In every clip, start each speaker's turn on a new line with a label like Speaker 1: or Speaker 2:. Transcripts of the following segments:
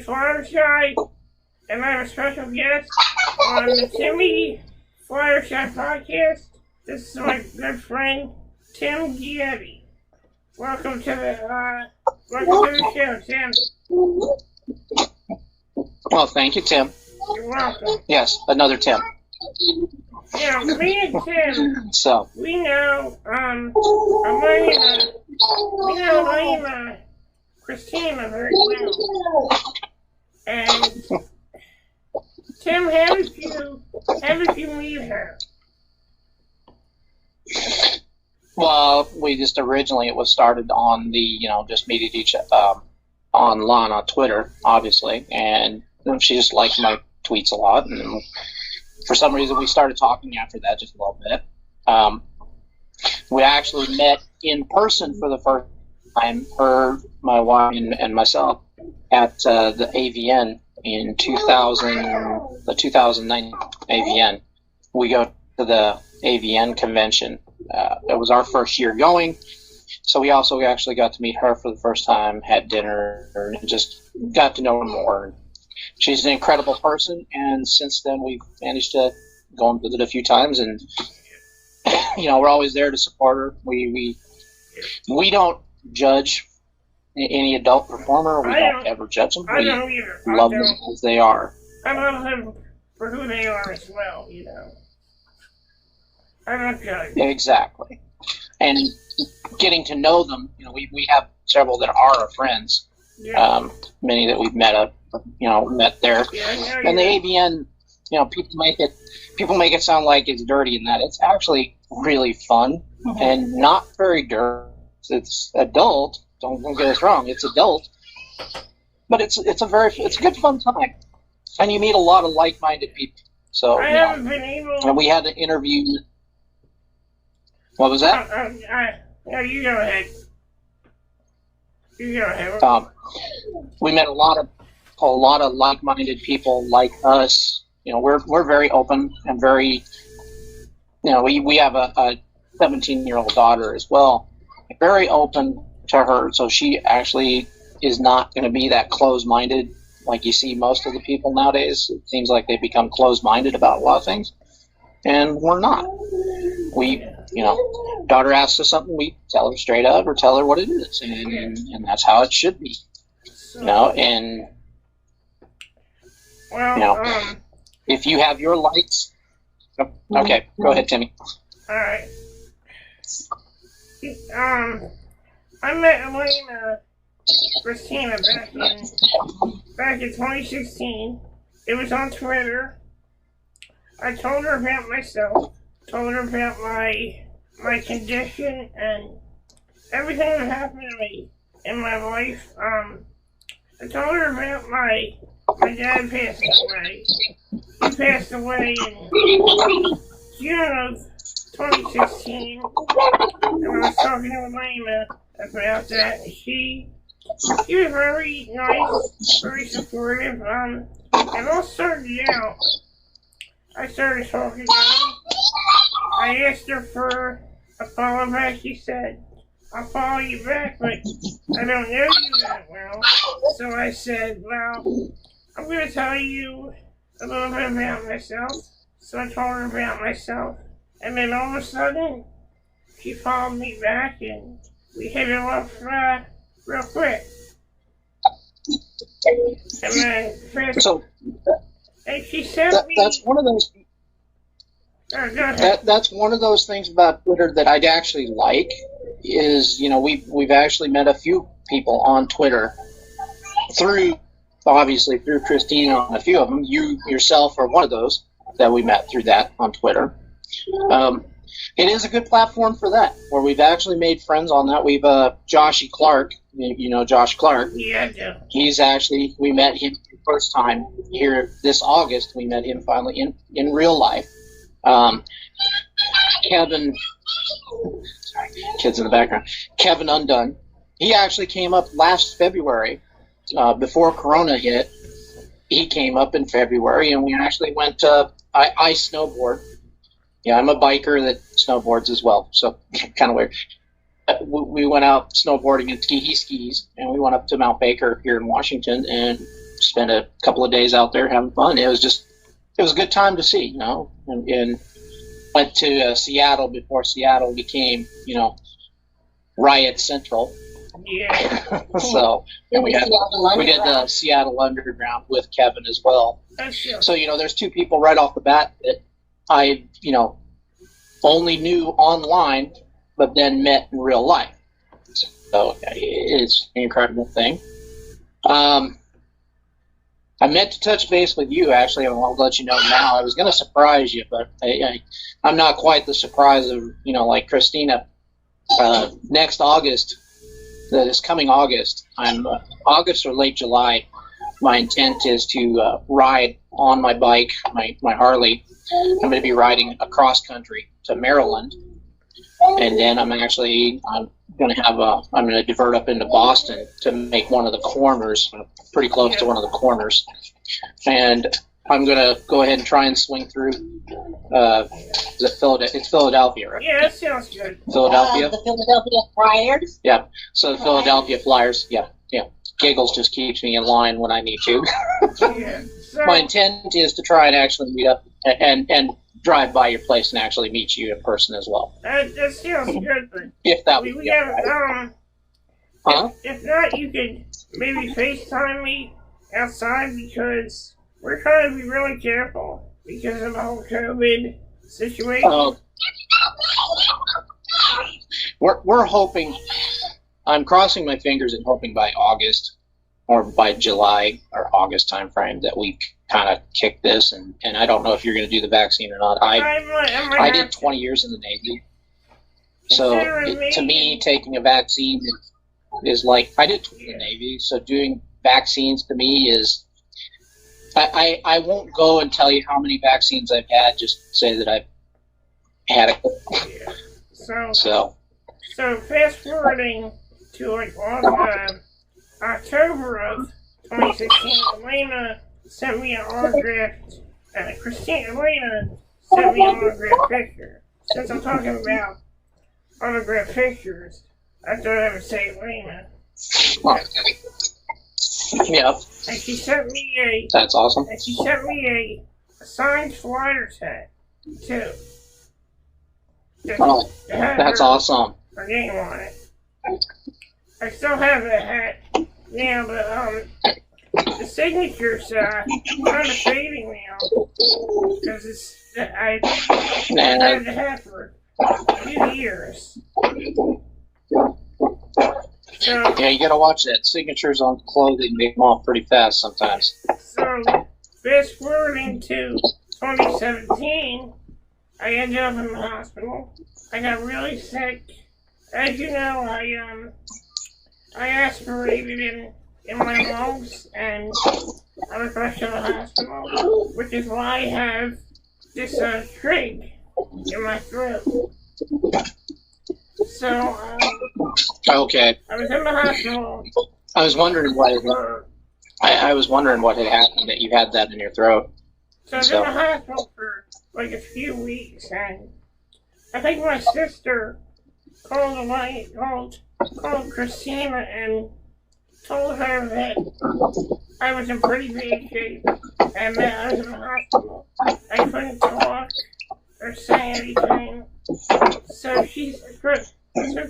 Speaker 1: Flyersguy, and I have a special guest on the Timmy Flyersguy podcast. This is my good friend, Tim Flyersguy. Welcome to the show, Tim.
Speaker 2: Well, thank you, Tim.
Speaker 1: You're welcome.
Speaker 2: Yes, another Tim.
Speaker 1: Yeah, me and Tim,
Speaker 2: So,
Speaker 1: we know, Christina very well. And Tim, how did you meet her?
Speaker 2: well, we just originally, it was started on the, just meeting each online on Twitter, obviously, and she just liked my tweets a lot, and for some reason we started talking after that just a little bit. We actually met in person for the first time, her, my wife, and myself, at the AVN in the 2009 AVN. We go to the AVN convention. It was our first year going, so we actually got to meet her for the first time, had dinner, and just got to know her more. She's an incredible person, and since then we've managed to go and visit a few times, and we're always there to support her. We don't judge any adult performer. We don't ever judge them.
Speaker 1: I don't either.
Speaker 2: Love them as they are.
Speaker 1: I love them for who they are as well, I don't judge.
Speaker 2: Exactly. And getting to know them, we have several that are our friends.
Speaker 1: Yeah.
Speaker 2: Many that we've met there.
Speaker 1: Yeah,
Speaker 2: and the AVN, people make it sound like it's dirty and that. It's actually really fun and not very dirty. It's adult. Don't get us wrong. It's adult, but it's a good fun time, and you meet a lot of like-minded people. So
Speaker 1: I haven't been able.
Speaker 2: And we had to interview. What was that?
Speaker 1: Yeah, you go ahead. You go ahead.
Speaker 2: We met a lot of like-minded people like us. We're very open and very. We have a 17-year-old daughter as well. Very open to her, so she actually is not going to be that closed-minded like you see most of the people nowadays. It seems like they become closed-minded about a lot of things, and we're not. Daughter asks us something, we tell her straight up or tell her what it is, and that's how it should be. And if you have your likes, okay, go ahead, Timmy.
Speaker 1: All right. I met Christina back in 2016. It was on Twitter. I told her about myself, told her about my condition and everything that happened to me in my life. I told her about my dad passing away. He passed away in June of 2016, and I was talking to Elena about that. She was very nice, very supportive. It all started out. I started talking to her. I asked her for a follow back. She said, "I'll follow you back, but I don't know you that well." So I said, "Well, I'm going to tell you a little bit about myself." So I told her about myself. And then all of a sudden, she followed me back, and we hit it off real quick. And then, and she sent me.
Speaker 2: That's one of those.
Speaker 1: Go ahead.
Speaker 2: That's one of those things about Twitter that I'd actually like. Is we've actually met a few people on Twitter through Christina and a few of them. You yourself are one of those that we met through that on Twitter. It is a good platform for that, where we've actually made friends on that. We've Joshy Clark, Josh Clark.
Speaker 1: Yeah, I do.
Speaker 2: We met him the first time here this August. We met him finally in real life. Kevin, sorry, kids in the background. Kevin Undone. He actually came up last February, before Corona hit. He came up in February, and we actually went to. I snowboard. Yeah, I'm a biker that snowboards as well, so kind of weird. We went out snowboarding in skis, and we went up to Mount Baker here in Washington and spent a couple of days out there having fun. It was a good time to see, and went to Seattle before Seattle became, riot central.
Speaker 1: Yeah.
Speaker 2: So and we did the Seattle Underground with Kevin as well. So there's two people right off the bat that I only knew online, but then met in real life. So it's an incredible thing. I meant to touch base with you, actually. I'll let you know now. I was going to surprise you, but I'm not quite the surprise of, like Christina. Next August, this coming August, August or late July, my intent is to ride on my bike, my Harley. I'm going to be riding across country to Maryland. And then I'm going to divert up into Boston to make one of the corners, pretty close to one of the corners. And I'm going to go ahead and try and swing through, is it Philadelphia? It's Philadelphia, right?
Speaker 1: Yeah, that sounds good.
Speaker 2: Philadelphia?
Speaker 3: The Philadelphia Flyers?
Speaker 2: Yeah, so the Philadelphia Flyers, yeah. Giggles just keeps me in line when I need to.
Speaker 1: Yeah. So,
Speaker 2: My intent is to try and actually meet up and drive by your place and actually meet you in person as well.
Speaker 1: that sounds good, but
Speaker 2: If that
Speaker 1: we
Speaker 2: would
Speaker 1: have,
Speaker 2: Huh?
Speaker 1: if not, you could maybe FaceTime me outside because we're trying to be really careful because of the whole COVID situation.
Speaker 2: We're hoping. I'm crossing my fingers and hoping by August or by July or August timeframe that we kind of kick this. And I don't know if you're going to do the vaccine or not. I did 20 years in the Navy, so to me, taking a vaccine is like I did 20 in the Navy. So doing vaccines to me is. I won't go and tell you how many vaccines I've had. Just say that I've had it.
Speaker 1: Yeah.
Speaker 2: So
Speaker 1: fast forwarding to October of 2016, Elena sent me an autographed. Elena sent me an autographed picture. Since I'm talking about autographed pictures, I thought I would say Elena.
Speaker 2: Yeah.
Speaker 1: And she sent me
Speaker 2: That's awesome.
Speaker 1: And she sent me a signed Flyers hat too.
Speaker 2: Oh, that's awesome.
Speaker 1: Her name on it. I still have the hat now, but the signature's kind of fading now because I've had the hat for a few years. So,
Speaker 2: yeah, you gotta watch that. Signatures on clothing, they come off pretty fast sometimes.
Speaker 1: So, fast forwarding to 2017, I ended up in the hospital. I got really sick. As you know, I aspirated in my lungs, and I was rushed to the hospital, which is why I have this trig in my throat. So,
Speaker 2: okay.
Speaker 1: I was in the hospital.
Speaker 2: I was wondering I was wondering what had happened that you had that in your throat.
Speaker 1: So I was in the hospital for like a few weeks, and I think my sister called Christina and told her that I was in pretty bad shape and that I was in the hospital. I couldn't talk or say anything. So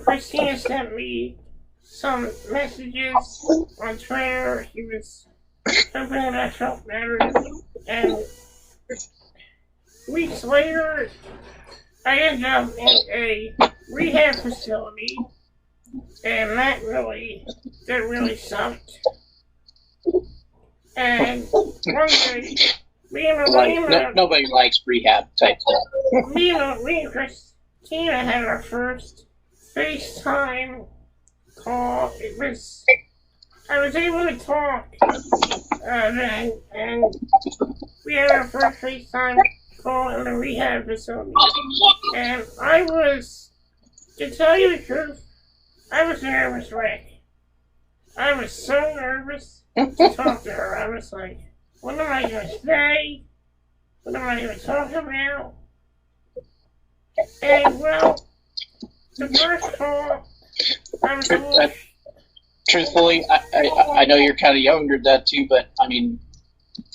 Speaker 1: Christina sent me some messages on Twitter. She was hoping that I felt better. And weeks later, I ended up in a rehab facility, and that really sucked. And one day,
Speaker 2: nobody likes rehab type stuff.
Speaker 1: Me and Christina had our first FaceTime call. I was able to talk then, and we had our first FaceTime call in the rehab facility. And to tell you the truth, I was a nervous wreck. I was so nervous to talk to her. I was like, what am I going to say? What am I going to talk about? And well, the first call, I was a little
Speaker 2: truthfully, I know you're kind of younger than that too, but I mean,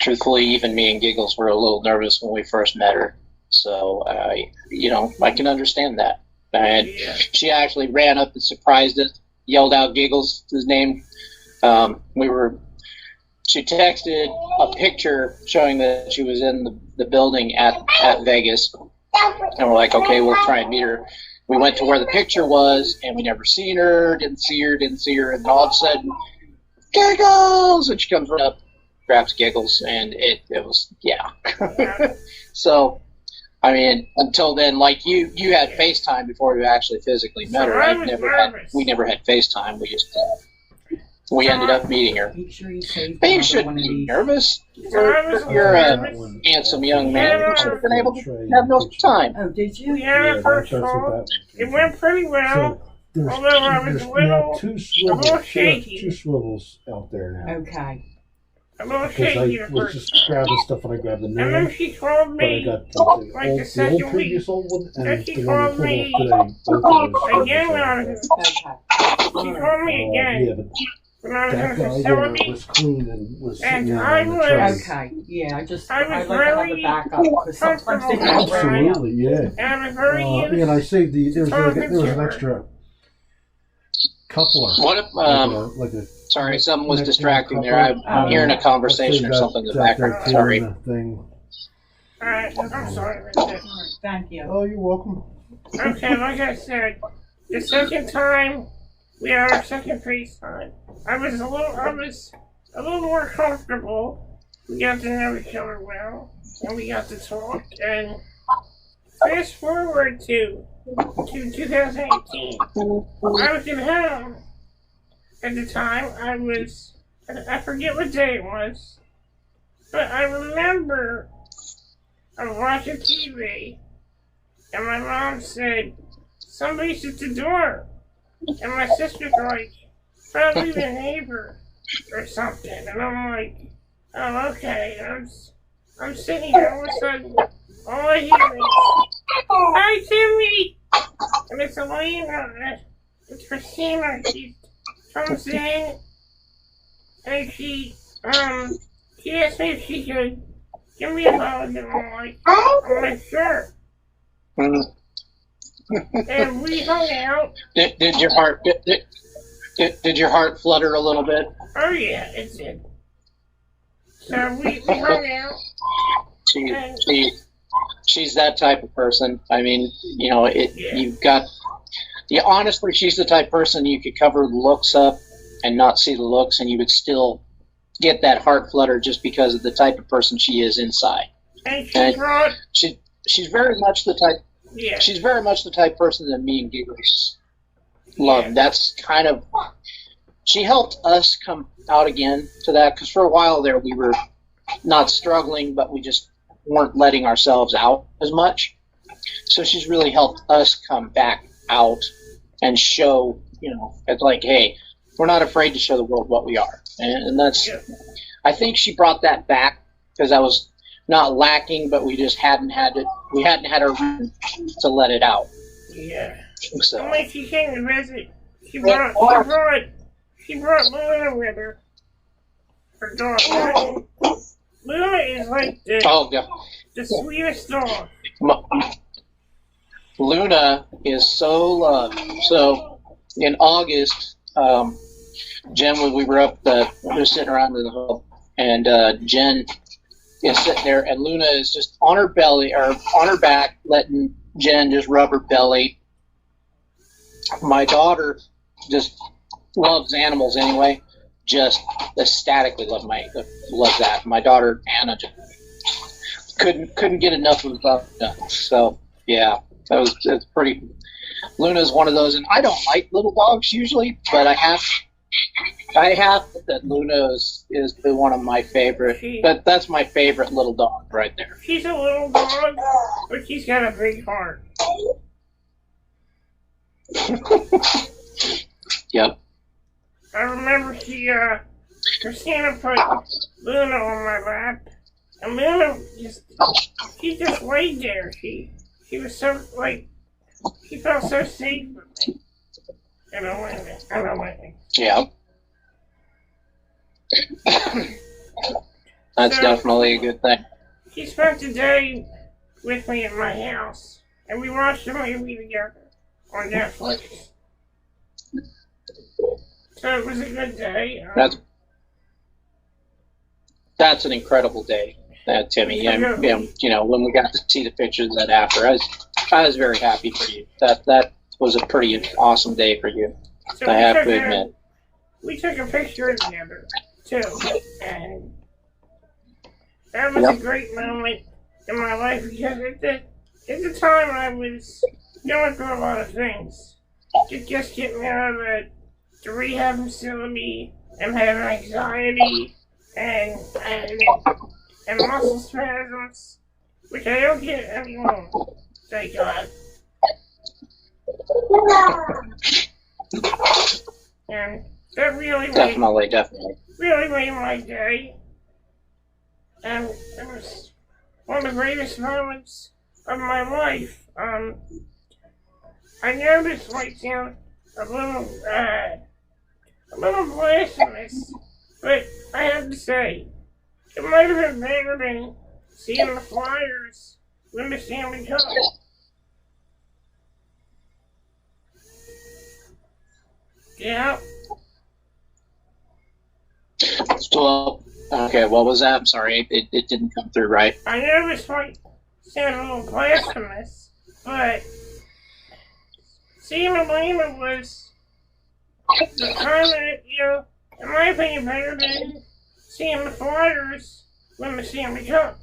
Speaker 2: truthfully, even me and Giggles were a little nervous when we first met her. So, I can understand that. And she actually ran up and surprised us, yelled out Giggles' his name. She texted a picture showing that she was in the building at Vegas. And we're like, okay, we'll try and meet her. We went to where the picture was, and we never seen her, didn't see her. And all of a sudden, Giggles! And she comes right up, grabs Giggles, and it was, yeah. So, I mean, until then, like you had FaceTime before you actually physically met her. We never had FaceTime. We just we ended up meeting her.
Speaker 4: Make sure you save
Speaker 2: but you shouldn't be nervous. You're a handsome young man. You should have been able to have no time.
Speaker 4: Oh, did you?
Speaker 1: Yeah, first of all, it went pretty well. Although I was a little shaky.
Speaker 5: Two swivels out there now.
Speaker 4: Okay.
Speaker 1: A little
Speaker 5: Because
Speaker 1: shaky
Speaker 5: I
Speaker 1: at
Speaker 5: was
Speaker 1: first.
Speaker 5: just grabbing stuff and I grabbed the new
Speaker 1: And then
Speaker 5: one.
Speaker 1: she called
Speaker 5: But I
Speaker 1: me
Speaker 5: got the
Speaker 1: like
Speaker 5: old,
Speaker 1: the
Speaker 5: the
Speaker 1: second
Speaker 5: old
Speaker 1: week.
Speaker 5: previous old one and
Speaker 1: Then she
Speaker 5: the one
Speaker 1: called
Speaker 5: we
Speaker 1: me
Speaker 5: pulled off today. Both of those
Speaker 1: again when I was
Speaker 4: Okay.
Speaker 1: she called me again
Speaker 5: yeah, but
Speaker 1: when I was in
Speaker 5: that
Speaker 1: the
Speaker 5: guy there
Speaker 1: facility.
Speaker 5: was clean and was
Speaker 1: And
Speaker 5: sitting
Speaker 1: I
Speaker 5: there on the
Speaker 1: was-
Speaker 5: tray.
Speaker 4: Okay. Yeah, I
Speaker 1: I was
Speaker 4: like to have a
Speaker 1: really
Speaker 4: backup because sometimes they
Speaker 1: comfortable.
Speaker 4: don't run out.
Speaker 5: Absolutely, yeah.
Speaker 1: And I was very used.
Speaker 5: And I saved there was
Speaker 1: Talking
Speaker 5: an
Speaker 1: to her.
Speaker 5: extra coupler.
Speaker 2: What if,
Speaker 5: like a
Speaker 2: sorry, something was
Speaker 5: next
Speaker 2: distracting
Speaker 5: couple.
Speaker 2: there. I'm hearing a conversation
Speaker 5: I
Speaker 2: or
Speaker 5: saved
Speaker 2: something in the
Speaker 5: that
Speaker 2: background.
Speaker 5: too
Speaker 2: Sorry.
Speaker 5: in the thing.
Speaker 1: Alright, I'm sorry about that.
Speaker 4: All right, thank you.
Speaker 5: Oh, you're welcome.
Speaker 1: Okay, like I said, the second time we had our second FaceTime, I was a little more comfortable. We got to know each other well, and we got to talk. And fast forward to 2018, I was at home at the time. I forget what day it was, but I remember I was watching TV. And my mom said, somebody's at the door. And my sister's like, probably the neighbor or something. And I'm like, oh, okay. And I'm sitting here, all of a sudden, all I hear is, hi, Timmy! And it's Elena. It's Christina. She comes in, and she asked me if she could give me a hug. And I'm like, sure. And we hung out.
Speaker 2: Did your heart did your heart flutter a little bit?
Speaker 1: Oh yeah, it did. So we hung out.
Speaker 2: She's that type of person. I mean, you've got. Yeah, honestly, she's the type of person you could cover the looks up and not see the looks, and you would still get that heart flutter just because of the type of person she is inside.
Speaker 1: And she brought.
Speaker 2: She's very much the type.
Speaker 1: Yeah.
Speaker 2: She's very much the type of person that me and Giggles love.
Speaker 1: Yeah.
Speaker 2: That's kind of. She helped us come out again to that because for a while there we were not struggling, but we just weren't letting ourselves out as much. So she's really helped us come back out and show, it's like, hey, we're not afraid to show the world what we are, and that's.
Speaker 1: Yeah.
Speaker 2: I think she brought that back because I was. Not lacking, but we just hadn't had it. We hadn't had a reason to let it out.
Speaker 1: Yeah.
Speaker 2: So.
Speaker 1: And when she came to visit, she brought Luna with her. Her dog. Luna is like the sweetest dog.
Speaker 2: Luna is so loved. So in August, Jen, when we were sitting around in the hall, and Jen is sitting there, and Luna is just on her belly, or on her back, letting Jen just rub her belly. My daughter just loves animals anyway, just ecstatically loves that. My daughter, Anna, just couldn't get enough of that. So, yeah, it's pretty. Luna's one of those, and I don't like little dogs usually, but I have that Luna is one of my favorite. That's my favorite little dog right there.
Speaker 1: She's a little dog, but she's got a big heart.
Speaker 2: Yep.
Speaker 1: I remember Christina put Luna on my lap, and Luna she just laid there. She was so, she felt so safe with me. And I went.
Speaker 2: Yeah. That's
Speaker 1: So-
Speaker 2: definitely a good thing.
Speaker 1: He spent the day with me at my house, and we watched a movie together on Netflix. So it was a good day.
Speaker 2: That's an incredible day, Timmy. And, when we got to see the pictures of that after, I was very happy for you. That was a pretty awesome day for you.
Speaker 1: So
Speaker 2: I have to admit.
Speaker 1: we took a picture together too, and that was a great moment in my life because at the time I was going through a lot of things. Just getting out of the rehab facility and having anxiety and muscle spasms, which I don't get anymore. Thank God. And that really made my day. And it was one of the greatest moments of my life. I know this might sound a little blasphemous, but I have to say, it might have been better than seeing the Flyers win the Stanley Cup. Yeah.
Speaker 2: Well, okay, what was that? I'm sorry, it didn't come through right.
Speaker 1: I know this might sound a little blasphemous, but seeing Atlanta was the time that, in my opinion, better than seeing the Flyers win the Stanley Cup.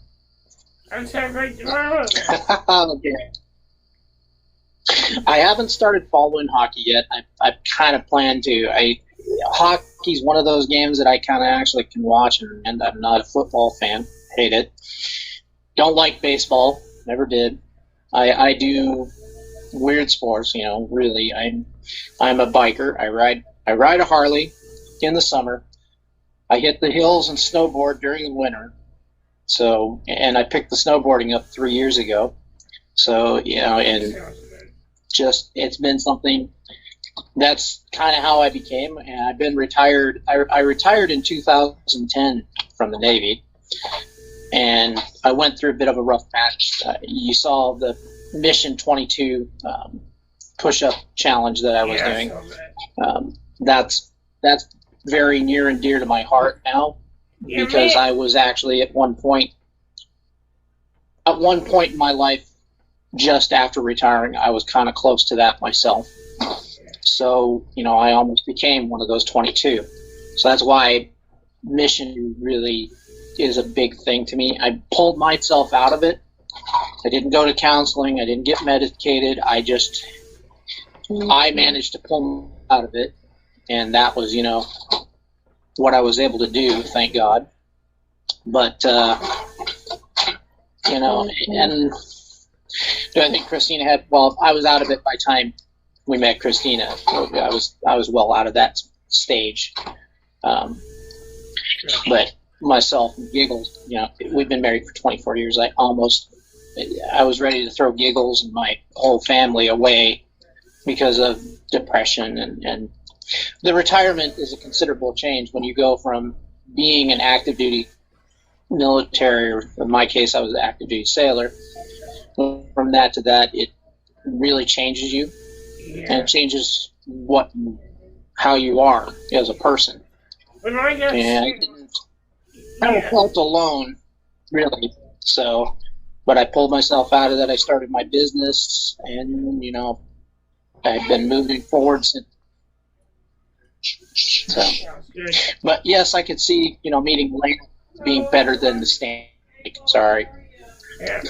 Speaker 1: That's how great the moment was.
Speaker 2: Okay. I haven't started following hockey yet. I kind of plan to. Hockey's one of those games that I kind of actually can watch, and I'm not a football fan. Hate it. Don't like baseball. Never did. I do weird sports. Really. I'm a biker. I ride a Harley in the summer. I hit the hills and snowboard during the winter. So, and I picked the snowboarding up 3 years ago. So, and just it's been something. That's kind of how I became, and I've been retired. I retired in 2010 from the Navy, and I went through a bit of a rough patch. You saw the Mission 22 push-up challenge that I was doing. That's very near and dear to my heart now, because I was actually at one point in my life, just after retiring, I was kind of close to that myself. So, I almost became one of those 22. So that's why mission really is a big thing to me. I pulled myself out of it. I didn't go to counseling. I didn't get medicated. I managed to pull out of it. And that was, what I was able to do, thank God. But, and do I think Christina had, well, I was out of it by the time we met Christina. I was well out of that stage. But myself and Giggles, we've been married for 24 years. I was ready to throw Giggles and my whole family away because of depression, and the retirement is a considerable change when you go from being an active duty military, or in my case, I was an active duty sailor. From that to that, it really changes you, and it changes how you are as a person.
Speaker 1: When I got
Speaker 2: and I felt alone, really. So, but I pulled myself out of that. I started my business, and I've been moving forward since. So, but yes, I could see meeting Lane being better than the stand. Sorry.
Speaker 1: Yeah.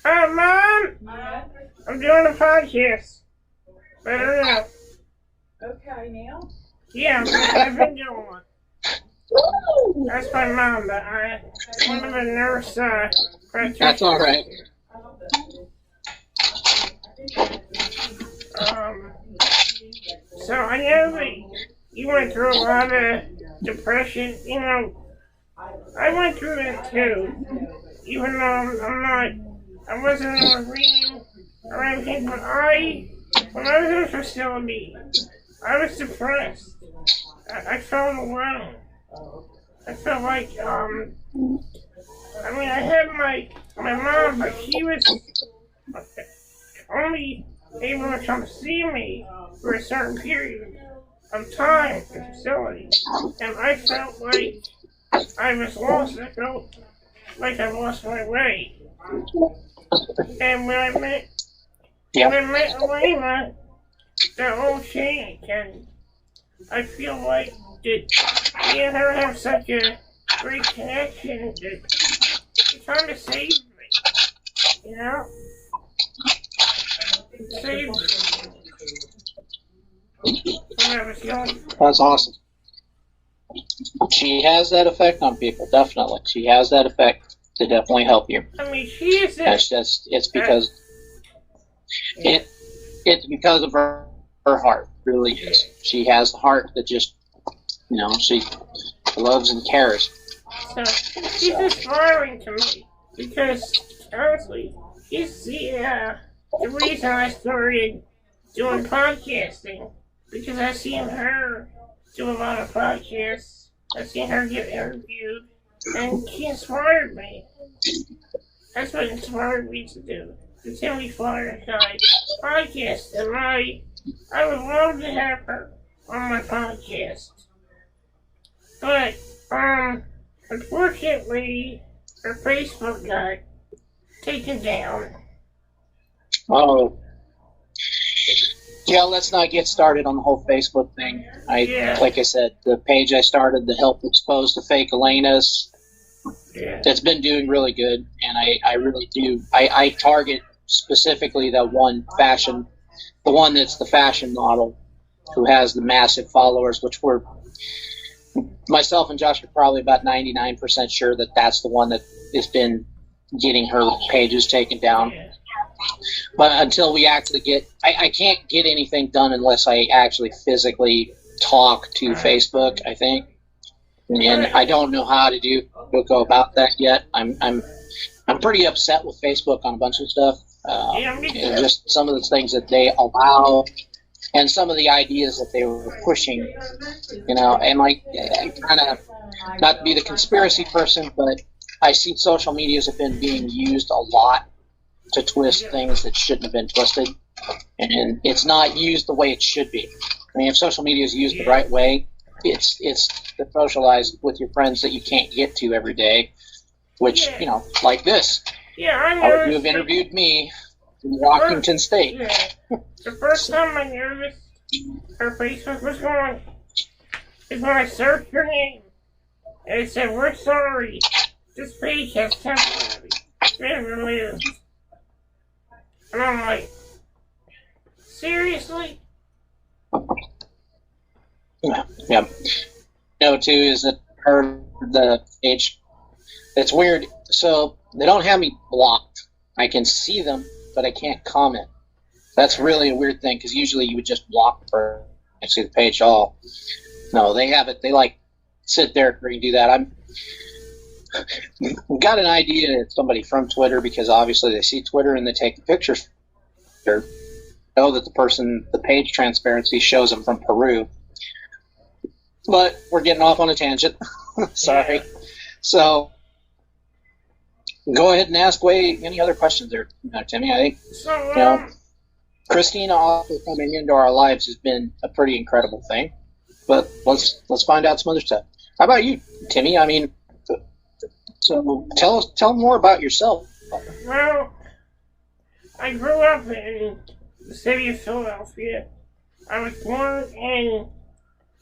Speaker 1: Mom! I'm doing a podcast. I don't know.
Speaker 4: Okay, now?
Speaker 1: Yeah, I've been doing one. That's my mom, but one of the nurse practitioners.
Speaker 2: That's all right.
Speaker 1: So I know that you went through a lot of depression. I went through that too. Even though I wasn't in a reading or anything, but I when I was in the facility, I was depressed. I felt alone. I felt like, I had my mom, but she was only able to come see me for a certain period of time in the facility. And I felt like I was lost. I felt like I lost my way. And when I met Elena, that all changed, and I feel like that me and her have such a great connection that it kind of saved me, you know? It saved me when I was young.
Speaker 2: That's awesome. She has that effect on people, definitely. She has that effect to definitely help you.
Speaker 1: I mean, she is
Speaker 2: It's because it's because of her heart, really is. She has the heart that just, she loves and cares.
Speaker 1: So she's inspiring to me because honestly, she's the reason I started doing podcasting, because I've seen her do a lot of podcasts. I've seen her get interviewed, and she inspired me. That's what inspired me to do the Timmy Flyersguy podcast, and I would love to have her on my podcast. But unfortunately, her Facebook got taken down.
Speaker 2: Oh. Yeah, let's not get started on the whole Facebook thing. Like I said, the page I started to help expose the fake Elenas, that's been doing really good, and I really do. I target specifically that one fashion, the one that's the fashion model, who has the massive followers, which myself and Josh are probably about 99% sure that that's the one that has been getting her pages taken down. But until we actually I can't get anything done unless I actually physically talk to Facebook, I think. And I don't know how to go about that yet. I'm pretty upset with Facebook on a bunch of stuff. Just some of the things that they allow, and some of the ideas that they were pushing, and like, kind of, not to be the conspiracy person, but I see social medias have been being used a lot to twist things that shouldn't have been twisted, and it's not used the way it should be. I mean, if social media is used the right way, it's to socialize with your friends that you can't get to every day, which, like this.
Speaker 1: Yeah, I know.
Speaker 2: You have interviewed me in Washington State.
Speaker 1: Yeah. The first time I noticed her Facebook was gone is when I searched her name, and it said, "We're sorry, this page has temporarily been removed." And I'm like, seriously?
Speaker 2: Yeah. Too, is that the page, it's weird. So they don't have me blocked. I can see them, but I can't comment. That's really a weird thing, because usually you would just block the person and see the page all. No, they have it. They sit there where you do that. I've got an idea that somebody from Twitter, because obviously they see Twitter and they take the pictures. They know that the page transparency shows them from Peru. But we're getting off on a tangent. Sorry. So go ahead and ask away any other questions there, Timmy. I think Christina also coming into our lives has been a pretty incredible thing. But let's find out some other stuff. How about you, Timmy? I mean, so tell more about yourself.
Speaker 1: Well, I grew up in the city of Philadelphia. I was born in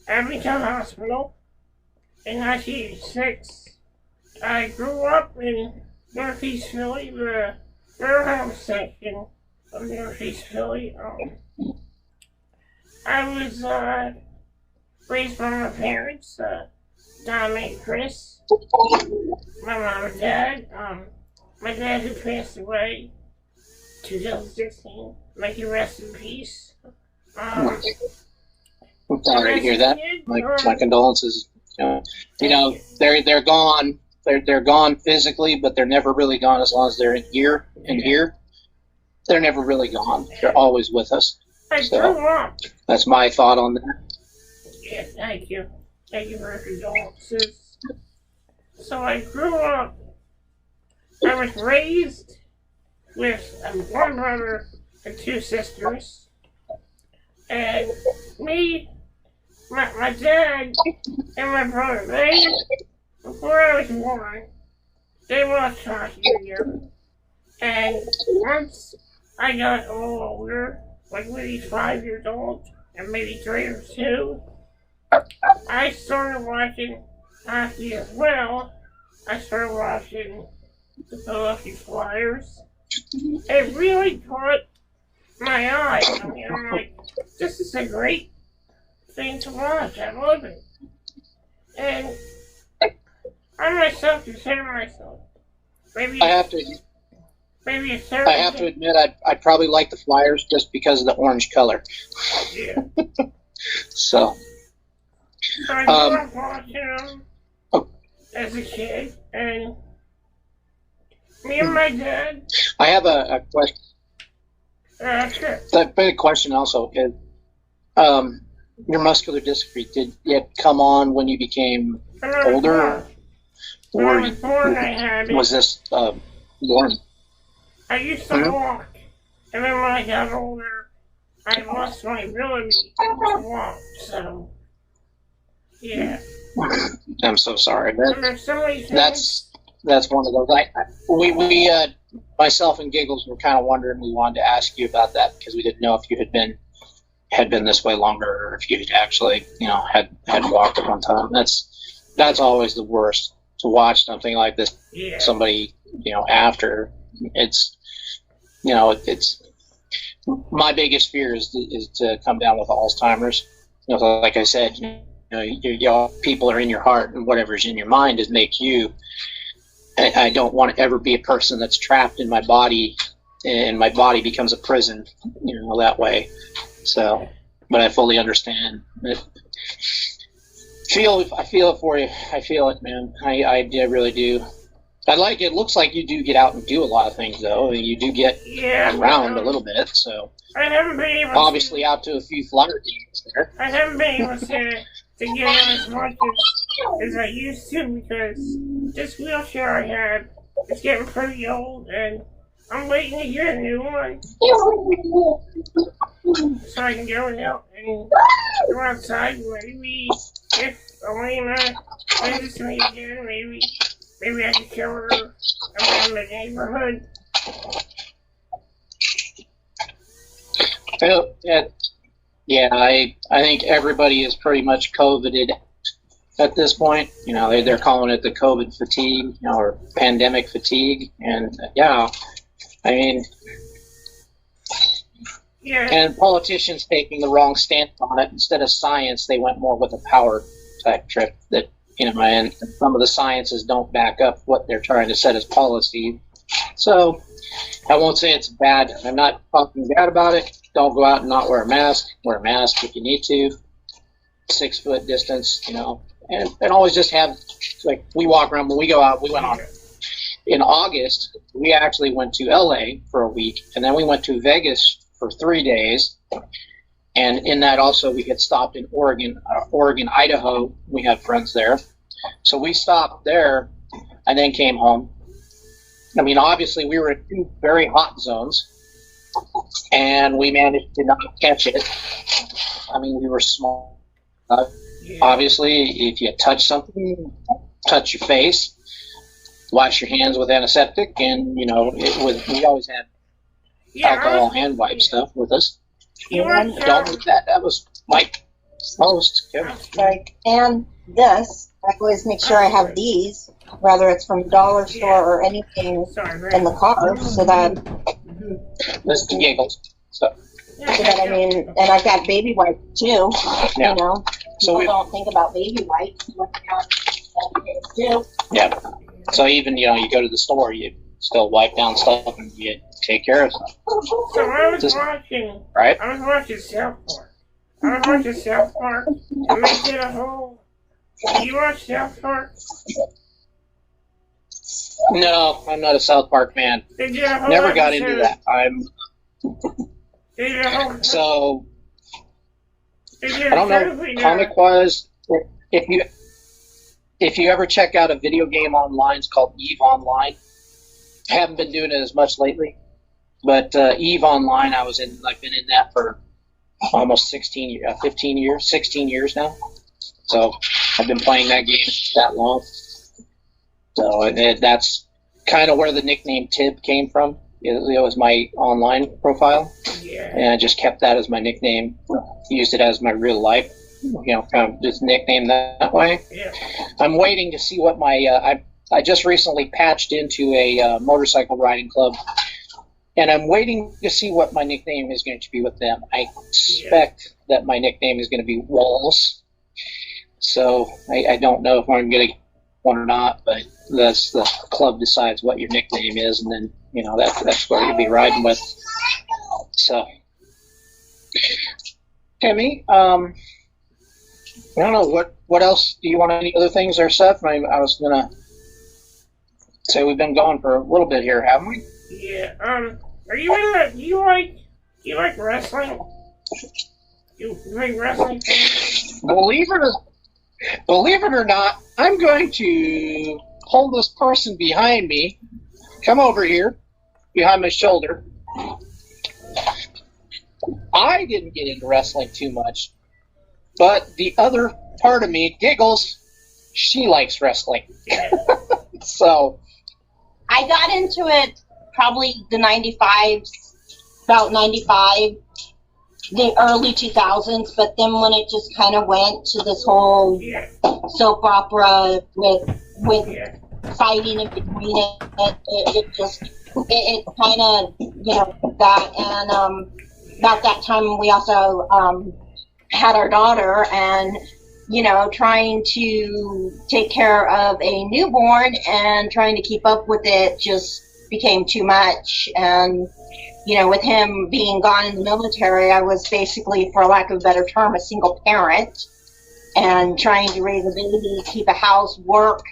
Speaker 1: Abington Hospital in 1986. I grew up in Northeast Philly, the warehouse section of Northeast Philly. I was raised by my parents, Dom and Chris, my mom and dad. My dad, who passed away 2016, may he rest in peace.
Speaker 2: I'm sorry to hear that. My condolences. They're gone. They're gone physically, but they're never really gone as long as they're in here. They're never really gone. They're always with us.
Speaker 1: I
Speaker 2: So
Speaker 1: grew up.
Speaker 2: that's my thought on that.
Speaker 1: Yeah, thank you. Thank you for your condolences. So I grew up. I was raised with one brother and two sisters. And me, my dad, and my brother, before I was born, they lost talking together. And once I got a little older, like maybe 5 years old, and maybe 3 or 2, I started watching hockey as well. I started watching the Philadelphia Flyers. It really caught my eye. I mean, I'm like, this is a great thing to watch. I love it. And I myself consider myself maybe
Speaker 2: I have to
Speaker 1: maybe a
Speaker 2: I
Speaker 1: third.
Speaker 2: have to admit I'd probably like the Flyers just because of the orange color.
Speaker 1: Yeah.
Speaker 2: So
Speaker 1: So I grew up watching them as a kid, and me and my dad.
Speaker 2: I have a question.
Speaker 1: Sure.
Speaker 2: That big question also is, your muscular dystrophy, did it come on when you became older,
Speaker 1: When I
Speaker 2: or
Speaker 1: was born, I had it.
Speaker 2: was this born?
Speaker 1: I used to walk, and then when I got older, I lost my ability to walk. So, yeah.
Speaker 2: I'm so sorry.
Speaker 1: And there's so many things.
Speaker 2: That's one of those. We myself and Giggles were kind of wondering. We wanted to ask you about that because we didn't know if you had been this way longer, or if you had actually, had walked at one time. That's always the worst, to watch something like this.
Speaker 1: Yeah.
Speaker 2: Somebody, after it's, it's my biggest fear is to come down with Alzheimer's. Like I said, people are in your heart, and whatever's in your mind is make you. I don't want to ever be a person that's trapped in my body, and my body becomes a prison, that way. So, but I fully understand. I feel it for you. I feel it, man. I really do. It looks like you do get out and do a lot of things, though. I mean, you do get around a little bit, so.
Speaker 1: I haven't been able
Speaker 2: obviously out to a few Flyer games there.
Speaker 1: I haven't been able to get out as much as I used to, because this wheelchair I have is getting pretty old, and I'm waiting to get a new one so I can go out and go outside. Maybe if Elena visits me again, maybe I can show her around the neighborhood.
Speaker 2: Yeah, I think everybody is pretty much COVIDed at this point. They're calling it the COVID fatigue, or pandemic fatigue, and I mean, and politicians taking the wrong stance on it. Instead of science, they went more with a power type trip that, and some of the sciences don't back up what they're trying to set as policy. So I won't say it's bad. I'm not talking bad about it. Don't go out and not wear a mask. Wear a mask if you need to. 6 foot distance, and always just have, like, we walk around when we go out. We went on in August. We actually went to LA for a week, and then we went to Vegas for 3 days. And in that also, we had stopped in Oregon, Idaho. We have friends there. So we stopped there and then came home. I mean, obviously, we were in 2 very hot zones, and we managed to not catch it. I mean, we were small. Obviously, if you touch something, touch your face, wash your hands with antiseptic, and, we always had alcohol hand wipe stuff with us. And don't do that. That was Mike.
Speaker 3: Right. And this, I always make sure I have these, whether it's from dollar store or anything in the car, so that
Speaker 2: Giggles. So
Speaker 3: I mean, and I've got baby wipes too.
Speaker 2: Yeah.
Speaker 3: People don't think about baby wipes.
Speaker 2: Yeah. So even you go to the store, you still wipe down stuff and you take care of stuff.
Speaker 1: So I was watching.
Speaker 2: Right.
Speaker 1: I was watching South Park. And they did a whole. You watch South Park?
Speaker 2: No, I'm not a South Park fan.
Speaker 1: They did a whole
Speaker 2: Never got
Speaker 1: episode.
Speaker 2: into that.
Speaker 1: They don't.
Speaker 2: So
Speaker 1: They
Speaker 2: I don't know, comic wise, if you ever check out a video game online, it's called Eve Online. I haven't been doing it as much lately, but Eve Online, I've been in that for almost 15 years, 16 years now. So I've been playing that game that long. So that's kind of where the nickname Tib came from. It was my online profile, and I just kept that as my nickname. Used it as my real life, kind of just nickname that way.
Speaker 1: Yeah.
Speaker 2: I'm waiting to see what my I just recently patched into a motorcycle riding club, and I'm waiting to see what my nickname is going to be with them. I expect that my nickname is going to be Walls. So I don't know if I'm going to get one or not, but that's the club decides what your nickname is, and then that's what you'll be riding with. So, Timmy, I don't know what else do you want? Any other things there, Seth? I was gonna say we've been going for a little bit here, haven't we?
Speaker 1: Yeah. Are you in do you like wrestling? You like wrestling?
Speaker 2: Believe it or not, I'm going to hold this person behind me. Come over here, behind my shoulder. I didn't get into wrestling too much, but the other part of me, Giggles, she likes wrestling. So
Speaker 3: I got into it probably the 95s, about 95, the early 2000s, but then when it just kind of went to this whole soap opera with fighting in between it kind of, got, and about that time we also had our daughter, and trying to take care of a newborn and trying to keep up with it just became too much. And with him being gone in the military, I was basically, for lack of a better term, a single parent, and trying to raise a baby, keep a house, work,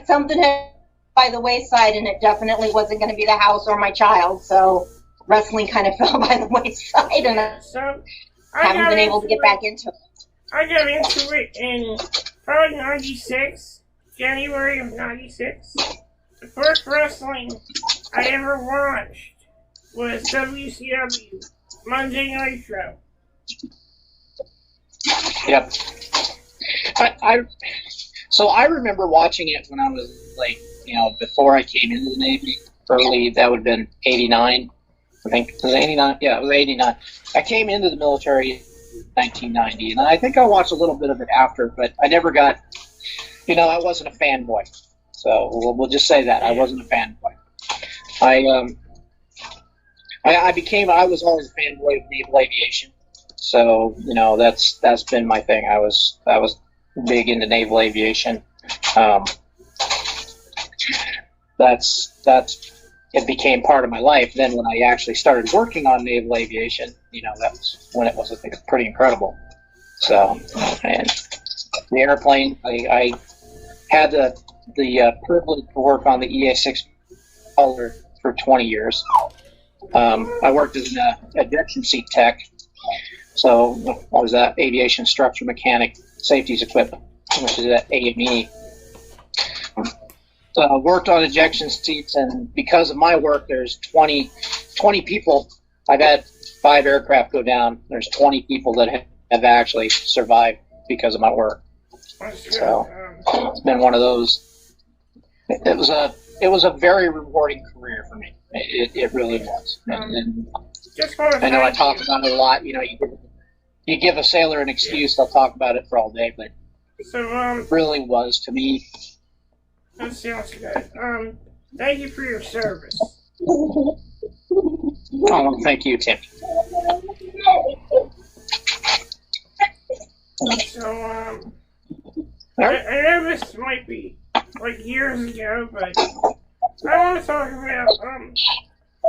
Speaker 3: something had by the wayside, and it definitely wasn't going to be the house or my child. So wrestling kind of fell by the wayside, and I haven't been able to get back into it.
Speaker 1: I got into it in probably 96, January of 96. The first wrestling I ever watched was WCW, Monday Night Show.
Speaker 2: Yep. So I remember watching it when I was before I came into the Navy, early, that would have been 89. I think it was 89. Yeah, it was 89. I came into the military in 1990, and I think I watched a little bit of it after, but I never got, I wasn't a fanboy. So we'll just say that I wasn't a fanboy. I was always a fanboy of naval aviation. So that's been my thing. I was big into naval aviation. It became part of my life. Then when I actually started working on naval aviation, that was when it was pretty incredible. So, and the airplane, I had the privilege to work on the EA-6 for 20 years. I worked as an ejection seat tech. So I was that aviation structure mechanic safeties equipment, which is at AME. So worked on ejection seats, and because of my work, there's 20 people. I've had 5 aircraft go down. There's 20 people that have actually survived because of my work. So it's been one of those. It was a very rewarding career for me. It really was. And I know I talk about it a lot. You give a sailor an excuse, they'll talk about it for all day, but it really was to me.
Speaker 1: That sounds good. Thank you for your service.
Speaker 2: Oh, thank you, Tim.
Speaker 1: So, I know this might be like years ago, but I want to talk about,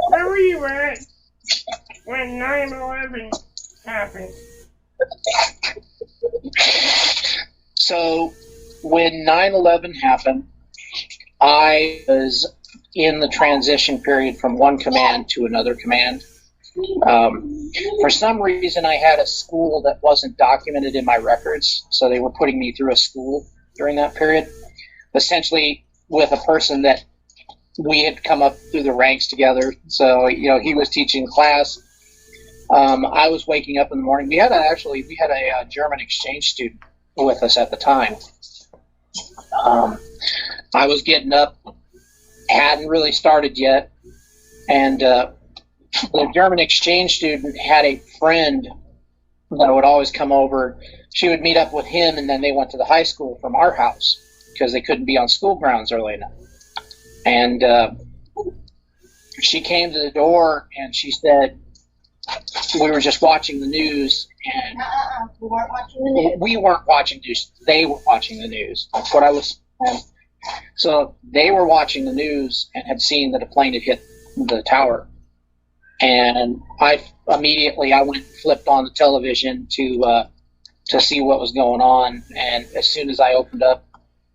Speaker 1: where were you at when 9/11 happened?
Speaker 2: So, when 9/11 happened, I was in the transition period from one command to another command. For some reason, I had a school that wasn't documented in my records, so they were putting me through a school during that period, essentially with a person that we had come up through the ranks together. So, he was teaching class. I was waking up in the morning. We had a German exchange student with us at the time. I was getting up, hadn't really started yet, and the German exchange student had a friend that would always come over. She would meet up with him, and then they went to the high school from our house because they couldn't be on school grounds early enough. And she came to the door, and she said, we were just watching the news, and
Speaker 3: We weren't watching the news.
Speaker 2: we weren't watching news. They were watching the news. That's what I was. So they were watching the news and had seen that a plane had hit the tower. And I went and flipped on the television to see what was going on. And as soon as I opened up,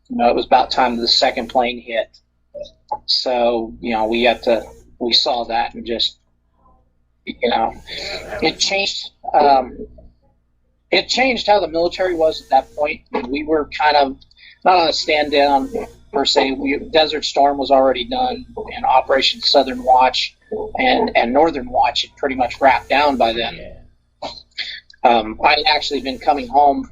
Speaker 2: it was about time the second plane hit. So, we saw that and just, it changed. It changed how the military was at that point. We were kind of not on a stand down per se. Desert Storm was already done, and Operation Southern Watch and Northern Watch had pretty much wrapped down by then. I'd actually been coming home.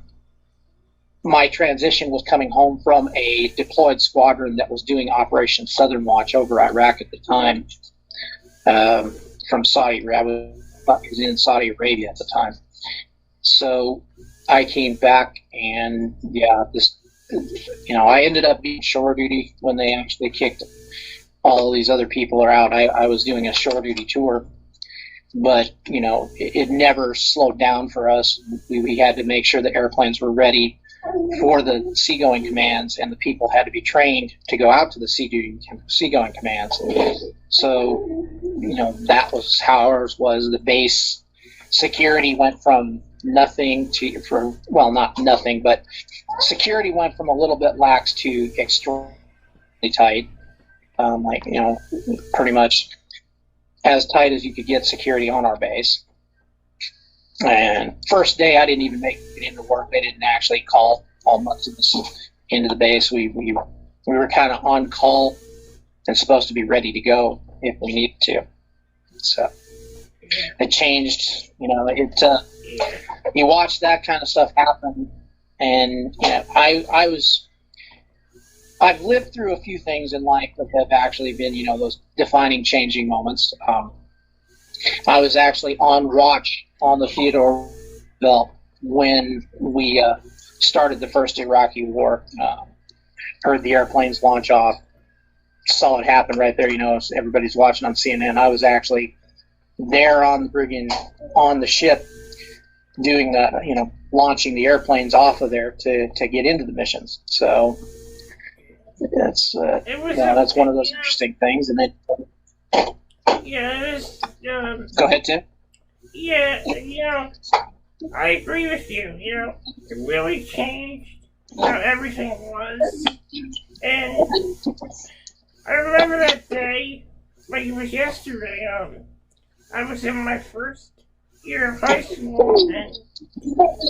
Speaker 2: My transition was coming home from a deployed squadron that was doing Operation Southern Watch over Iraq at the time, from Saudi Arabia. I was in Saudi Arabia at the time. So I came back, and I ended up being shore duty when they actually kicked all these other people out. I was doing a shore duty tour, but it never slowed down for us. We had to make sure the airplanes were ready for the seagoing commands, and the people had to be trained to go out to the seagoing commands. So, that was how ours was. The base security went from nothing not nothing, but security went from a little bit lax to extremely tight. Pretty much as tight as you could get security on our base. And first day, I didn't even make it into work. They didn't actually call all months of us into the base. We were kind of on call and supposed to be ready to go if we needed to. So it changed. You watch that kind of stuff happen, and I've lived through a few things in life that have actually been those defining, changing moments. I was actually on watch on the Theodore Belt when we started the first Iraqi war. Heard the airplanes launch off, saw it happen right there. Everybody's watching on CNN. I was actually there on the ship, doing the launching the airplanes off of there to get into the missions. So that's that's one of those interesting things. And then go ahead, Tim.
Speaker 1: Yeah, I agree with you. It really changed how everything was. And I remember that day like it was yesterday. I was in my first year of high school, and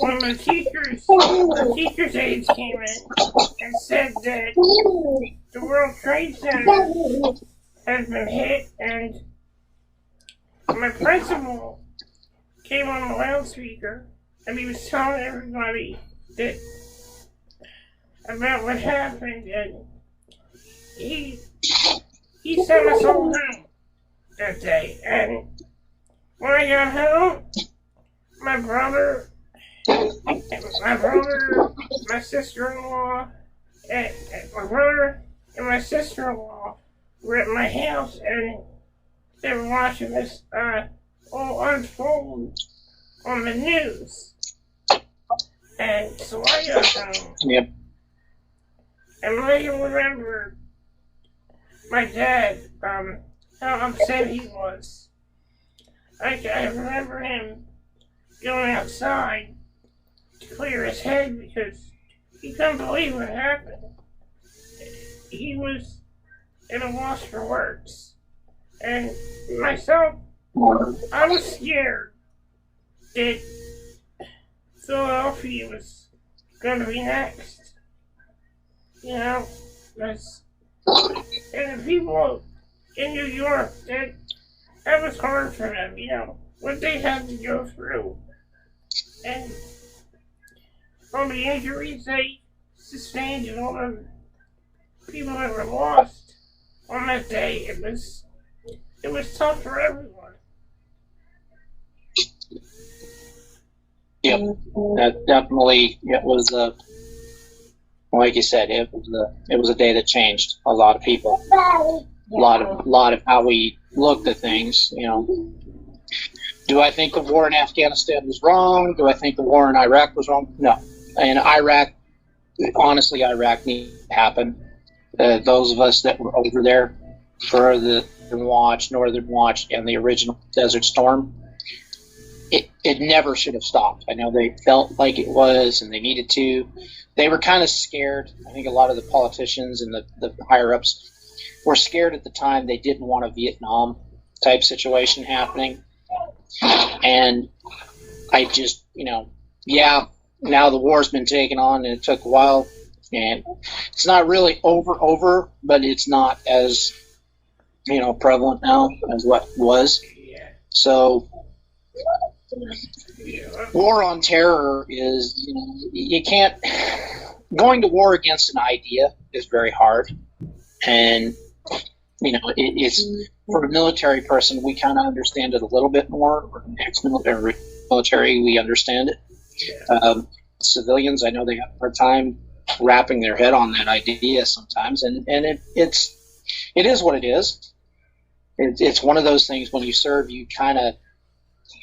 Speaker 1: when the teachers' aides came in and said that the World Trade Center has been hit, and my principal came on the loudspeaker, and he was telling everybody about what happened, and he sent us all home that day. And when I got home, my brother, my sister-in-law, and my sister-in-law were at my house, and they were watching this all unfold on the news. And so I got home.
Speaker 2: Yep.
Speaker 1: And I can remember my dad, how upset he was. I remember him going outside to clear his head because he couldn't believe what happened. He was at a loss for words. And myself, I was scared that Philadelphia was going to be next. You know, and the people in New York, that was hard for them, you know, what they had to go through. And all the injuries they sustained and all the people that were lost on that day, it was tough for everyone.
Speaker 2: Yep, that definitely, it was like you said, it was a day that changed a lot of people. A lot of how we looked at things, you know. Do I think the war in Afghanistan was wrong? Do I think the war in Iraq was wrong? No. And Iraq, honestly, Iraq needed to happen. Those of us that were over there for the Northern Watch, and the original Desert Storm, it never should have stopped. I know they felt like it was, and they needed to. They were kind of scared. I think a lot of the politicians and the higher-ups were scared at the time. They didn't want a Vietnam-type situation happening. And I just, you know, yeah, now the war's been taken on, and it took a while. And it's not really over, but it's not as, you know, prevalent now as what was. So war on terror is, you know, you can't, going to war against an idea is very hard. And, you know, it's, for a military person, we kind of understand it a little bit more. Or ex-military, we understand it. Civilians, I know they have a hard time wrapping their head on that idea sometimes. And it is what it is. It's one of those things when you serve, you kind of,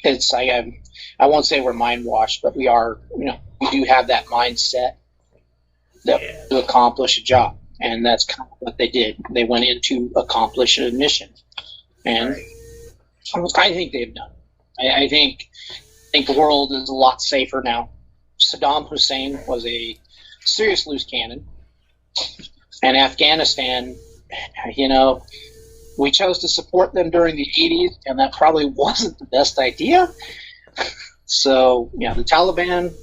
Speaker 2: it's, I won't say we're mind washed, but we are, you know, we do have that mindset to accomplish a job. And that's kind of what they did. They went in to accomplish a mission. And I think they've done. I think the world is a lot safer now. Saddam Hussein was a serious loose cannon. And Afghanistan, you know, we chose to support them during the 80s, and that probably wasn't the best idea. So, yeah, the Taliban,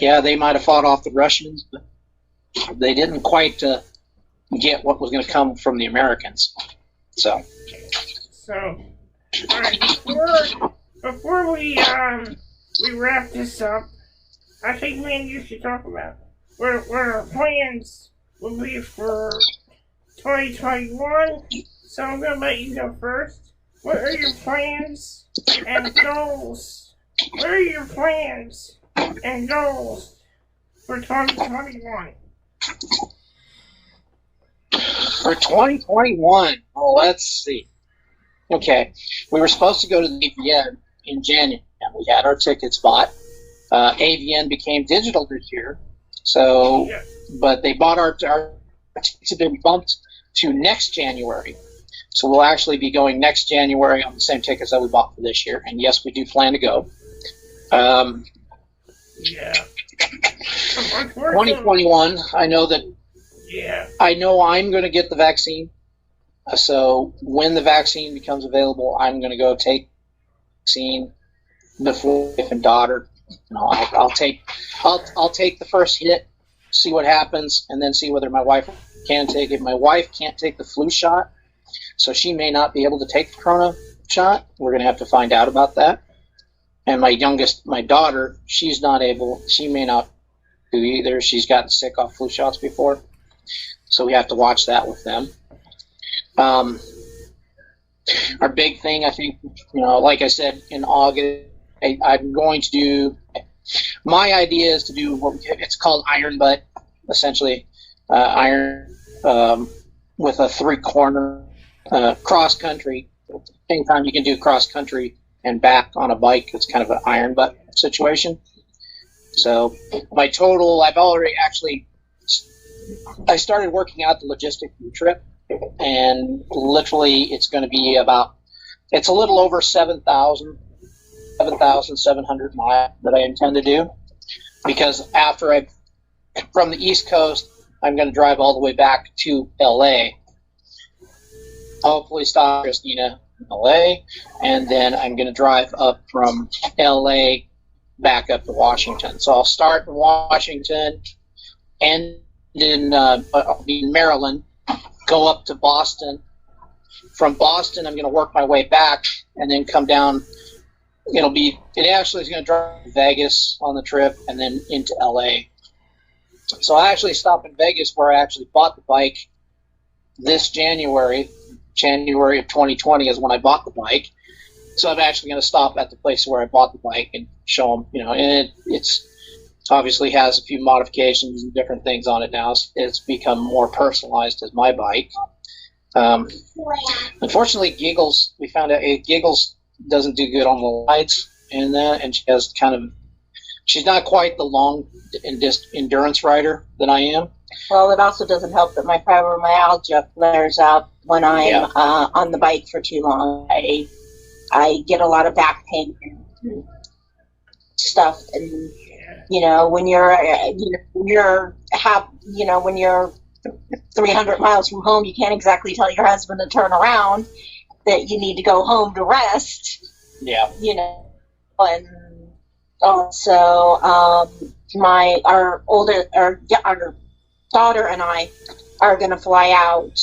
Speaker 2: yeah, they might have fought off the Russians, but they didn't quite get what was going to come from the Americans. So,
Speaker 1: all right, before we wrap this up, I think me and you should talk about what our plans will be for 2021. So I'm going to let you go first. What are your plans and goals? What are your plans and goals for 2021?
Speaker 2: For 2021, well, let's see. Okay, we were supposed to go to the AVN in January, and we had our tickets bought. AVN became digital this year, so but they bought our tickets have been bumped to next January. So we'll actually be going next January on the same tickets that we bought for this year. And yes, we do plan to go. 2021, I know that.
Speaker 1: Yeah.
Speaker 2: I know I'm going to get the vaccine. So when the vaccine becomes available, I'm going to go take the vaccine before wife and daughter. You know, I'll take the first hit, see what happens, and then see whether my wife can take it. My wife can't take the flu shot, so she may not be able to take the corona shot. We're going to have to find out about that. And my daughter, she's not able. She may not do either. She's gotten sick off flu shots before, so we have to watch that with them. Our big thing, I think, you know, like I said, in August, I'm going to do. My idea is to do it's called iron butt, essentially, iron with a 3-corner cross country. Anytime you can do cross country and back on a bike, it's kind of an iron butt situation. So my total, I started working out the logistics of the trip, and literally it's going to be it's a little over 7,700 miles that I intend to do, because from the East Coast, I'm going to drive all the way back to LA, hopefully stop Christina in LA, and then I'm going to drive up from LA back up to Washington. So I'll start in Washington, and in I'll be in Maryland, go up to Boston. From Boston, I'm going to work my way back, and then come down. It actually is going to drive to Vegas on the trip, and then into LA. So I actually stop in Vegas, where I actually bought the bike this January of 2020 is when I bought the bike. So I'm actually going to stop at the place where I bought the bike and show them, and it's obviously has a few modifications and different things on it now. It's become more personalized as my bike. Unfortunately, we found out Giggles doesn't do good on the lights and that, and she's not quite the long endurance rider that I am.
Speaker 3: Well, it also doesn't help that my fibromyalgia flares up when I'm on the bike for too long. I get a lot of back pain and stuff, and when you're 300 miles from home, you can't exactly tell your husband to turn around, that you need to go home to rest.
Speaker 2: Yeah.
Speaker 3: And also our daughter and I are going to fly out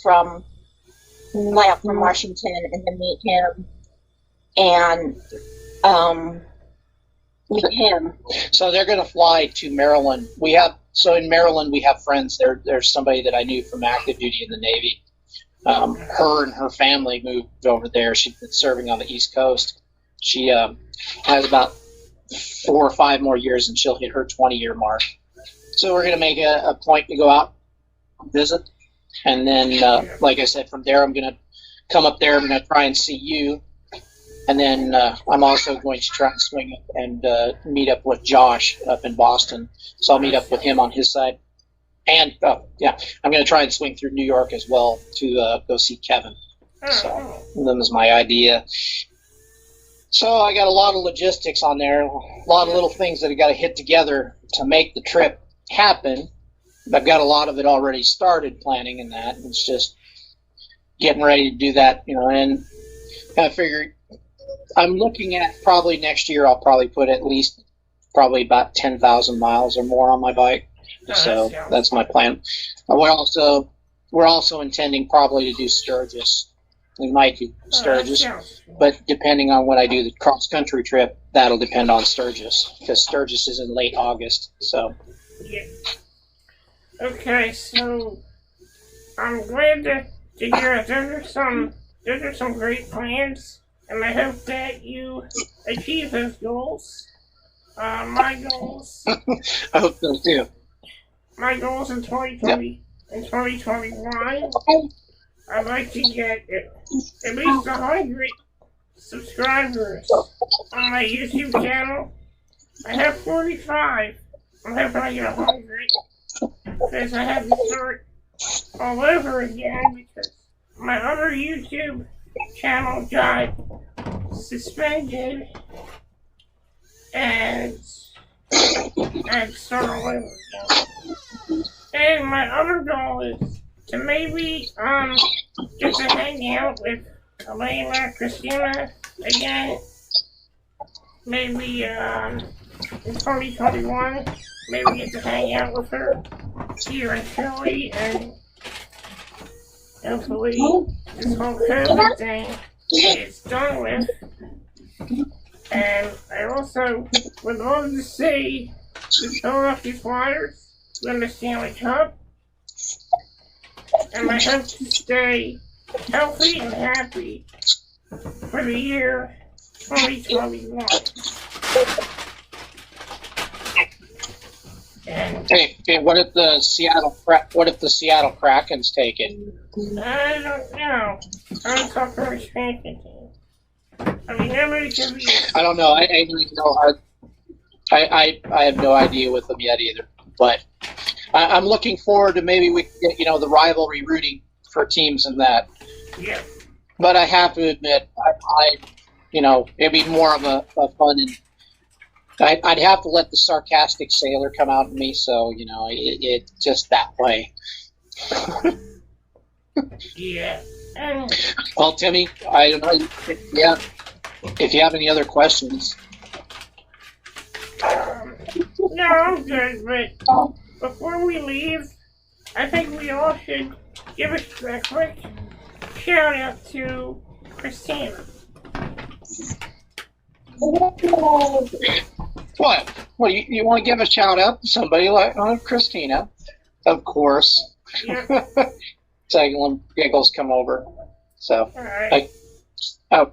Speaker 3: from Washington and then meet him.
Speaker 2: So they're going to fly to Maryland. In Maryland we have friends. There's somebody that I knew from active duty in the Navy. Her and her family moved over there. She's been serving on the East Coast. She has about 4 or 5 more years, and she'll hit her 20-year mark. So we're going to make a point to go out and visit. And then, like I said, from there I'm going to come up there. I'm going to try and see you. And then I'm also going to try and swing up and meet up with Josh up in Boston. So I'll meet up with him on his side. And, I'm going to try and swing through New York as well to go see Kevin. So that was my idea. So I got a lot of logistics on there, a lot of little things that I got to hit together to make the trip happen. I've got a lot of it already started planning in that. It's just getting ready to do that, and I figured I'm looking at probably next year I'll probably put at least probably about 10,000 miles or more on my bike. So that's my plan. We're also intending probably to do Sturgis. We might do Sturgis, but depending on when I do the cross-country trip, that'll depend on Sturgis, because Sturgis is in late August. So.
Speaker 1: Yeah. Okay, so I'm glad to hear that those are some great plans, and I hope that you achieve those goals. My goals.
Speaker 2: I hope so too.
Speaker 1: My goals in 2020 and 2021. I'd like to get at least 100 subscribers on my YouTube channel. I have 45. I'm hoping I get 100. Because I have to start all over again because my other YouTube channel got suspended and start all over again. And my other goal is to maybe get to hang out with Elena, Christina again. Maybe in 2021, maybe get to hang out with her here in Philly, and hopefully this whole COVID thing is done with. And I also would love to see the Philadelphia Flyers win the Stanley Cup. And I hope to stay healthy and happy for the year 2021.
Speaker 2: Hey, what if the Seattle Kraken's taken?
Speaker 1: I don't know. I'm talking for expansion team. I mean, nobody can be.
Speaker 2: I don't know. I don't know. I have no idea with them yet either. But I'm looking forward to maybe we can get the rivalry rooting for teams in that.
Speaker 1: Yeah.
Speaker 2: But I have to admit, it'd be more of a fun, and I'd have to let the sarcastic sailor come out in me. So it just that way.
Speaker 1: Yeah. And
Speaker 2: Well, Timmy, I don't know. Yeah, if you have any other questions.
Speaker 1: no, I'm good. But before we leave, I think we all should give a quick shout out to Christina.
Speaker 2: What? Well, you want to give a shout out to somebody like Christina, of course.
Speaker 1: Yeah.
Speaker 2: Second Giggles come over. So,
Speaker 1: All right.
Speaker 2: oh,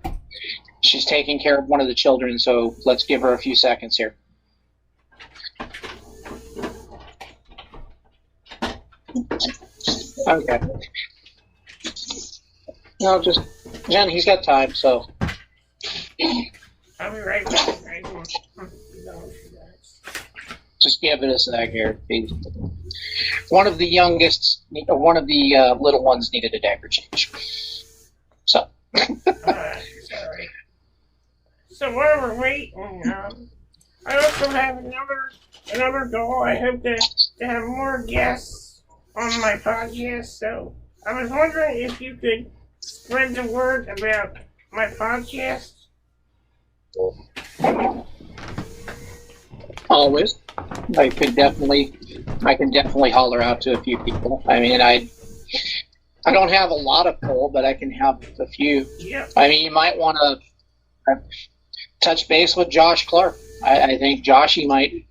Speaker 2: she's taking care of one of the children, so let's give her a few seconds here. Okay. No, just Jen. He's got time, so.
Speaker 1: I'll be right back.
Speaker 2: Just give it a sec here. One of the youngest, one of the little ones needed a diaper change. So.
Speaker 1: Sorry. So while we're waiting, I also have another goal. I hope to have more guests on my podcast. So I was wondering if you could spread the word about my podcast.
Speaker 2: Always. I can definitely holler out to a few people. I mean, I don't have a lot of pull, but I can have a few.
Speaker 1: Yep.
Speaker 2: I mean, you might want to touch base with Josh Clark. I think Joshy might,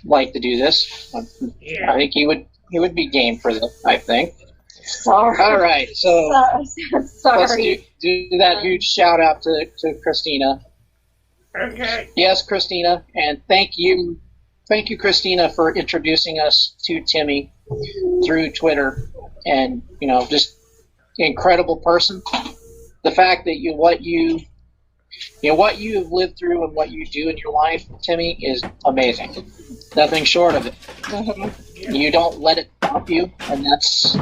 Speaker 2: like to do this.
Speaker 1: Yeah.
Speaker 2: I think he would be game for this, I think.
Speaker 3: Sorry.
Speaker 2: All right, so
Speaker 3: Sorry.
Speaker 2: let's do that huge shout out to Christina.
Speaker 1: Okay.
Speaker 2: Yes, Christina, and thank you, Christina, for introducing us to Timmy through Twitter, and just incredible person. The fact that what you've lived through and what you do in your life, Timmy, is amazing. Nothing short of it.
Speaker 3: Mm-hmm.
Speaker 2: You don't let it stop you, and that's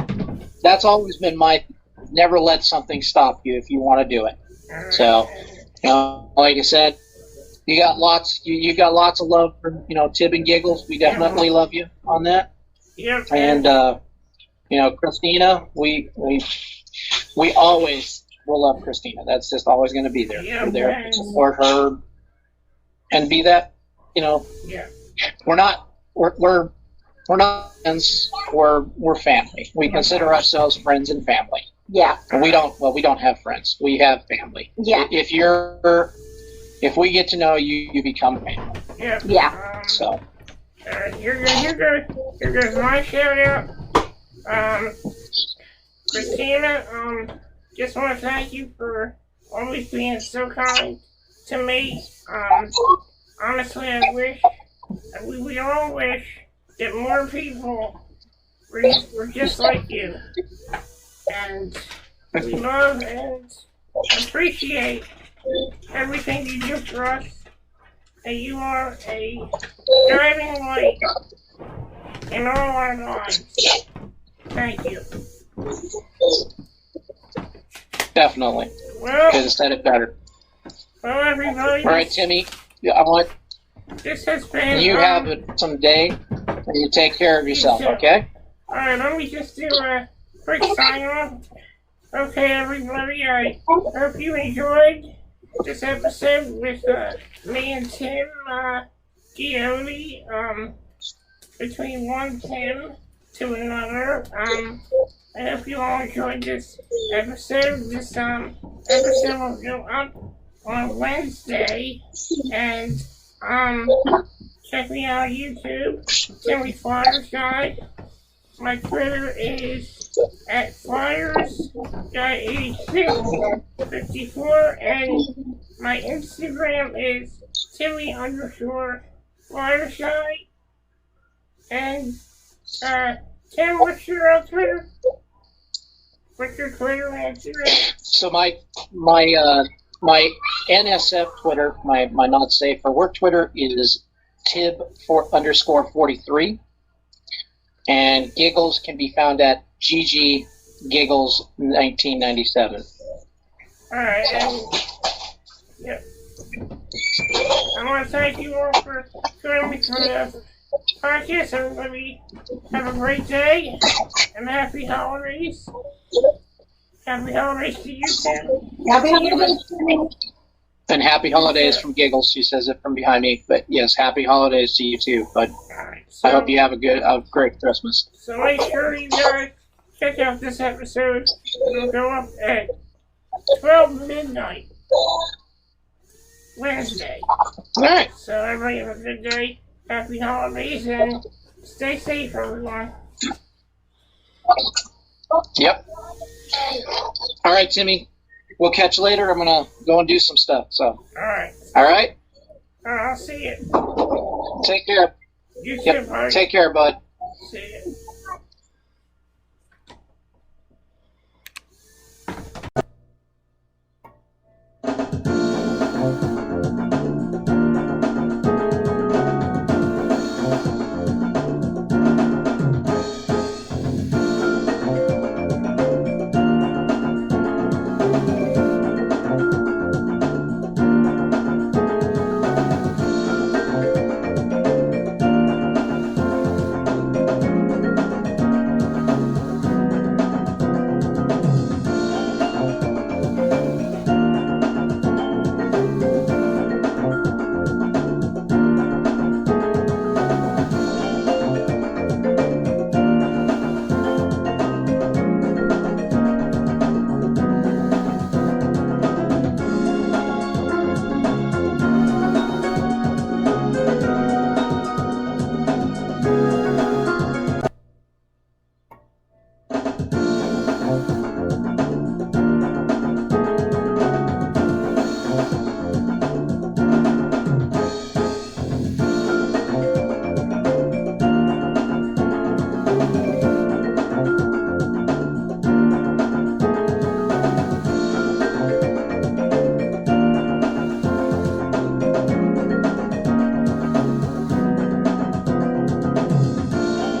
Speaker 2: always been never let something stop you if you want to do it. So, like I said, you got lots of love for Tib and Giggles. We definitely love you on that.
Speaker 1: Yep.
Speaker 2: And Christina, we always will love Christina. That's just always going to be there.
Speaker 1: Yeah,
Speaker 2: We're there to support her and be that.
Speaker 1: Yeah.
Speaker 2: We're not friends. We're family. We consider ourselves friends and family.
Speaker 3: Yeah.
Speaker 2: And we don't have friends. We have family.
Speaker 3: Yeah.
Speaker 2: If we get to know you, you become family.
Speaker 1: Yep.
Speaker 3: Yeah.
Speaker 2: So.
Speaker 1: Here goes my shout out. Christina, just want to thank you for always being so kind to me. Honestly, we all wish that more people were just like you. And we love and appreciate everything you do for us. And you are a driving light in all our lives. Thank you.
Speaker 2: Definitely.
Speaker 1: Well,
Speaker 2: Could have said it better.
Speaker 1: well, everybody.
Speaker 2: All right, Timmy. I want
Speaker 1: This has been.
Speaker 2: you have some day, and you take care of yourself. Okay.
Speaker 1: Alright, let me just do a quick sign off. Okay, everybody, I hope you enjoyed this episode with me and Tim Gioli, between one Tim to another. I hope you all enjoyed this episode. This episode will go up on Wednesday, and check me out on YouTube, Timmy Flyersguy. My Twitter is at Flyers.8654, and my Instagram is Timmy_Flyersguy. And Tim, what's your Twitter? What's your Twitter and Instagram?
Speaker 2: So my NSF Twitter, my not safe for work Twitter is Tib_43. And Giggles can be found at GGGiggles1997.
Speaker 1: Alright, yep. I want to thank you all for joining me for the Alright, yes, everybody. Have a great day and happy holidays. Happy holidays to you, Tim.
Speaker 3: Happy holidays, Timmy.
Speaker 2: And happy holidays from Giggles. She says it from behind me. But yes, happy holidays to you too. But
Speaker 1: Alright,
Speaker 2: I hope you have a great Christmas.
Speaker 1: So make sure you guys check out this episode. It'll go up at 12 midnight Wednesday.
Speaker 2: All right.
Speaker 1: So everybody have a good day. Happy holidays and stay safe, everyone.
Speaker 2: Yep. All right, Timmy. We'll catch you later. I'm gonna go and do some stuff. So.
Speaker 1: Alright.
Speaker 2: All right.
Speaker 1: I'll see you.
Speaker 2: Take care.
Speaker 1: You too,
Speaker 2: Yep.
Speaker 1: buddy.
Speaker 2: Take care, bud.
Speaker 1: See you.